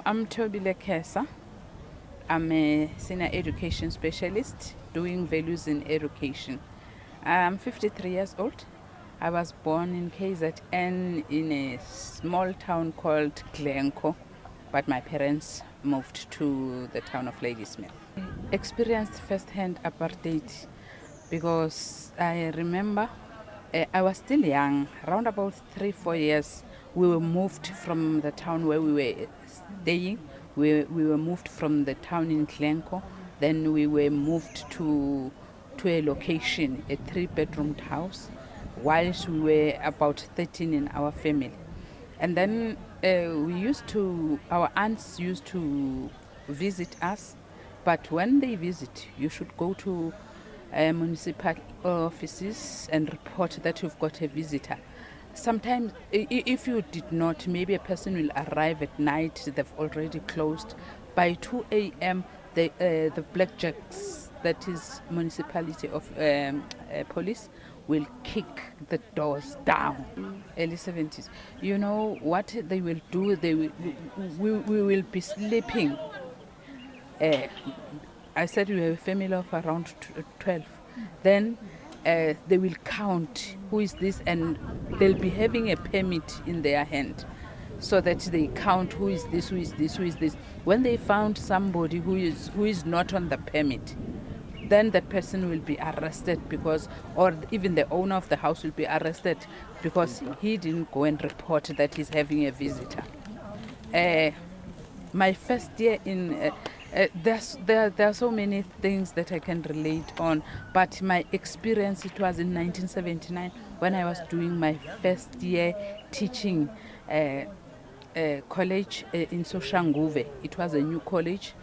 I'm Thobile Khesa. I'm a senior education specialist doing values in education. I'm 53 years old. I was born in KZN in a small town called Glencoe, but my parents moved to the town of Ladysmith. I experienced firsthand apartheid because I remember I was still young, around about 3-4 years. We were moved from the town where we were staying. We were moved from the town in Glencoe. Then we were moved to a location, a 3-bedroom house, whilst we were about 13 in our family. And then our aunts used to visit us, but when they visit, you should go to municipal offices and report that you've got a visitor. Sometimes, if you did not, maybe a person will arrive at night, they've already closed. By 2 a.m., the blackjacks, that is municipality of police, will kick the doors down. Early 70s. You know what they will do? We will be sleeping. I said we have a family of around 12. Then they will count who is this, and they'll be having a permit in their hand, so that they count who is this, who is this, who is this. When they found somebody who is not on the permit, then that person will be arrested, because, or even the owner of the house will be arrested because he didn't go and report that he's having a visitor. My first year in there are so many things that I can relate on, but my experience, it was in 1979 when I was doing my first year teaching college in Soshanguve. It was a new college.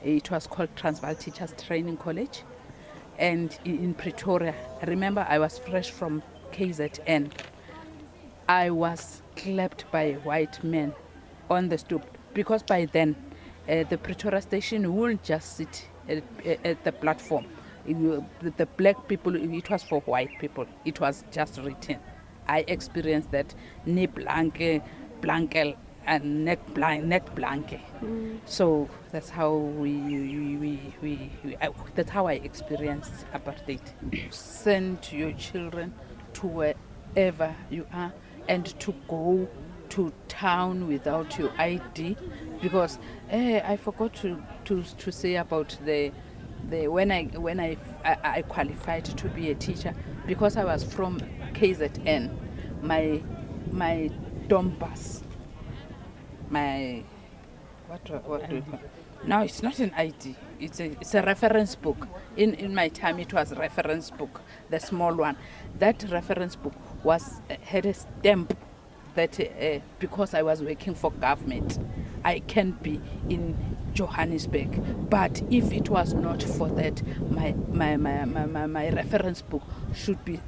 It was called Transvaal Teachers Training College. And in Pretoria, I remember I was fresh from KZN. I was clapped by a white man on the stoop, because by then the Pretoria station wouldn't just sit at the platform. The black people, it was for white people. It was just written. I experienced that knee blanke, blankel, and neck blanke. So that's how that's how I experienced apartheid. Send your children to wherever you are, and to go to town without your ID, because I forgot to say about the when I qualified to be a teacher, because I was from KZN. My Dompas, my what do you call? No, it's not an ID. It's a reference book. In my time, it was reference book, the small one. That reference book had a stamp that because I was working for government, I can be in Johannesburg. But if it was not for that, my reference book should be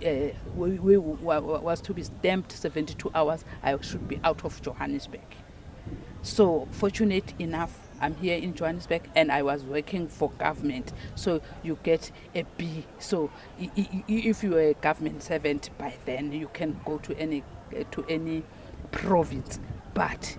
was to be stamped 72 hours. I should be out of Johannesburg. So fortunate enough, I'm here in Johannesburg, and I was working for government. So you get a B. So if you are a government servant by then, you can go to any province. But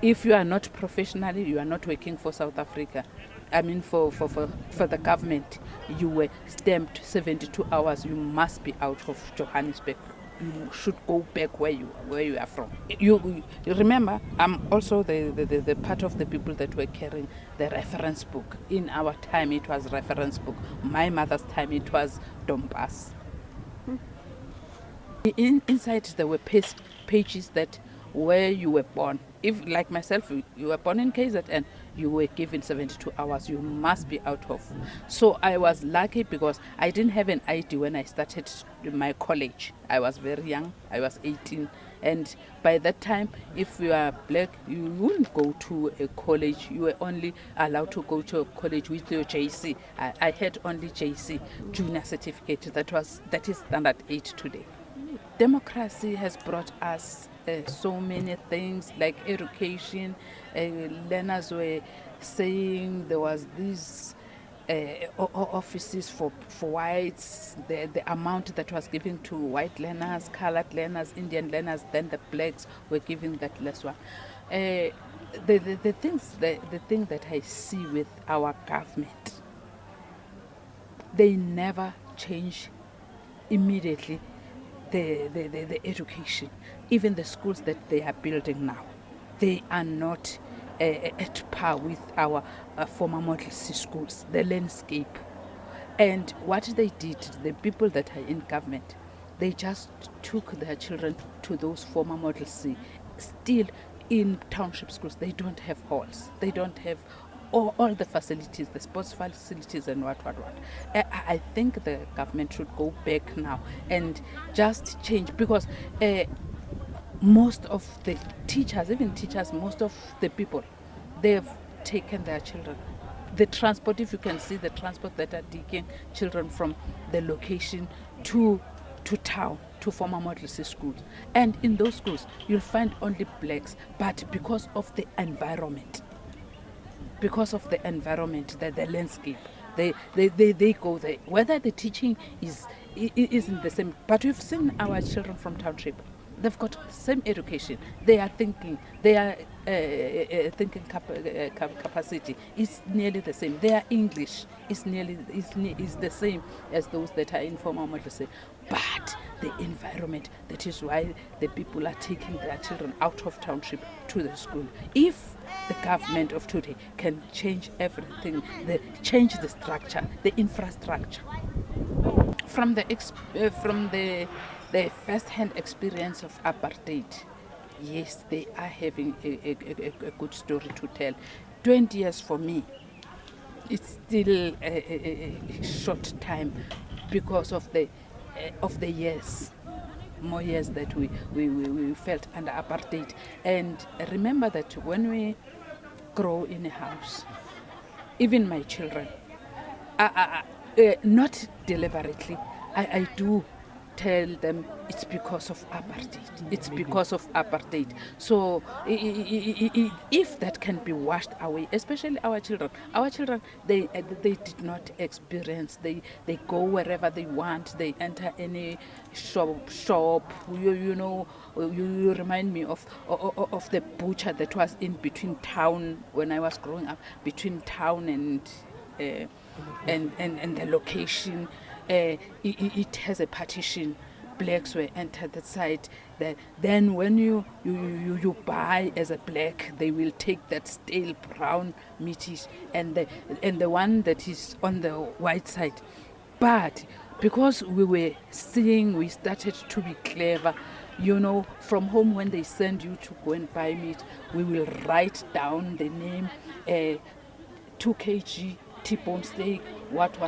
if you are not professionally, you are not working for South Africa, I mean for the government, you were stamped 72 hours. You must be out of Johannesburg. You should go back where you are from. You remember, I'm also the part of the people that were carrying the reference book. In our time, it was reference book. My mother's time, it was Dompas. Inside there were pages that where you were born. If, like myself, you were born in KZN, you were given 72 hours. You must be out of. So I was lucky because I didn't have an ID when I started my college. I was very young. I was 18. And by that time, if you are black, you wouldn't go to a college. You were only allowed to go to a college with your JC. I had only JC, junior certificate. That is standard 8 today. Democracy has brought us so many things like education. Learners were saying there was these offices for whites, the amount that was given to white learners, colored learners, Indian learners, then the blacks were given that less one. the thing that I see with our government, they never change immediately the education. Even the schools that they are building now, they are not at par with our former Model C schools, the landscape. And what they did, the people that are in government, they just took their children to those former Model C. Still, in township schools, they don't have halls. They don't have all the facilities, the sports facilities and what. I think the government should go back now and just change, because most of the teachers, even teachers, most of the people, they've taken their children. The transport, if you can see the transport that are taking children from the location to town, to former Model C schools. And in those schools, you'll find only blacks, but because of the environment, the landscape, they go there. Whether the teaching isn't the same, but we've seen our children from township. They've got the same education. Their thinking capacity is nearly the same. Their English is the same as those that are in former Model C. But the environment, that is why the people are taking their children out of township to the school. If the government of today can change everything, change the structure, the infrastructure, from the first-hand experience of apartheid, yes, they are having a good story to tell. 20 years for me, it's still a short time because of the years, more years that we felt under apartheid. And remember that when we grow in a house, even my children, not deliberately, I do tell them it's because of apartheid. It's because of apartheid. So if that can be washed away, especially our children, they did not experience. They go wherever they want. They enter any shop. You remind me of the butcher that was in between town when I was growing up, between town and the location. It has a partition. Blacks will enter the site. Then when you buy as a black, they will take that stale brown meat and the one that is on the white side. But because we started to be clever. From home, when they send you to go and buy meat, we will write down the name, 2 kg T-bone steak, what.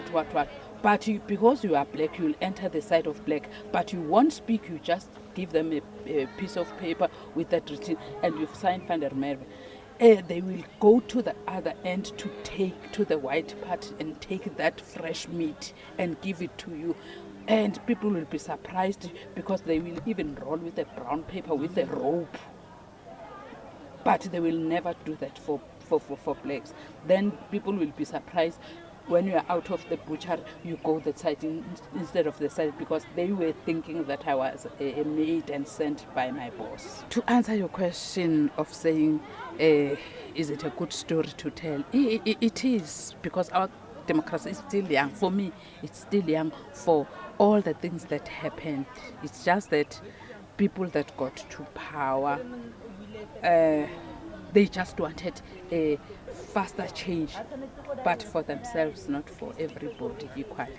But because you are black, you will enter the side of black. But you won't speak, you just give them a piece of paper with that written, and you've signed van der Merwe. They will go to the other end to take to the white part and take that fresh meat and give it to you. And people will be surprised because they will even roll with a brown paper with a rope. But they will never do that for blacks. Then people will be surprised when you are out of the butcher, you go the side instead of the side, because they were thinking that I was a maid and sent by my boss. To answer your question of saying, is it a good story to tell? It is, because our democracy is still young. For me, it's still young for all the things that happened. It's just that people that got to power, they just wanted a faster change, but for themselves, not for everybody equally.